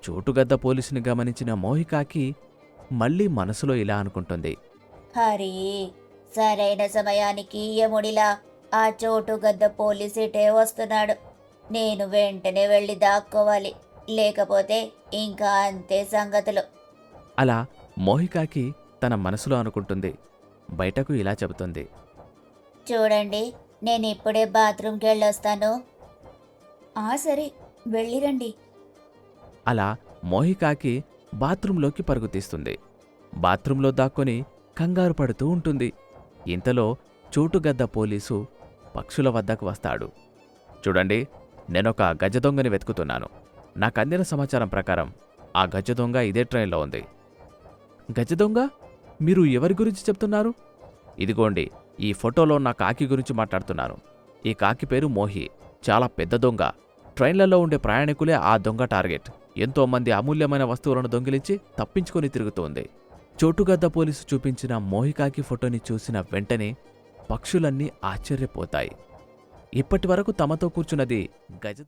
చోటుగద్ద పోలీసుని గమనించిన మోహికాకి మళ్ళీ మనసులో ఇలా అనుకుంటుంది. హరి, సరైన సమయానికి యముడిలా ఆ చోటుగద్ద పోలీసిటే వస్తున్నాడు. నేను వెంటనే వెళ్ళి దాక్కోవాలి, లేకపోతే ఇంకా అంతే సంగతులు. అలా మోహికాకి తన మనసులో అనుకుంటుంది. బయటకు ఇలా చెబుతుంది. చూడండి, నేను ఇప్పుడే బాత్రూమ్కి వెళ్ళొస్తాను. సరే, వెళ్ళిరండి. అలా మోహికాకి బాత్రూంలోకి పరుగు తీస్తుంది. బాత్రూంలో దాక్కొని కంగారు పడుతూ ఉంటుంది. ఇంతలో చోటుగద్ద పోలీసు పక్షుల వద్దకు వస్తాడు. చూడండి, నేనొక గజదొంగని వెతుకుతున్నాను. నాకందిన సమాచారం ప్రకారం ఆ గజదొంగ ఇదే ట్రైన్లో ఉంది. గజదొంగ? మీరు ఎవరి గురించి చెప్తున్నారు? ఇదిగోండి, ఈ ఫోటోలో నా కాకి గురించి మాట్లాడుతున్నాను. ఈ కాకి పేరు మోహి. చాలా పెద్ద దొంగ. ట్రైన్లలో ఉండే ప్రయాణికులే ఆ దొంగ టార్గెట్. ఎంతోమంది అమూల్యమైన వస్తువులను దొంగిలించి తప్పించుకొని తిరుగుతోంది. చోటుగద్ద పోలీసు చూపించిన మోహికాకి ఫోటోని చూసిన వెంటనే పక్షులన్నీ ఆశ్చర్యపోతాయి. ఇప్పటివరకు తమతో కూర్చున్నది గజ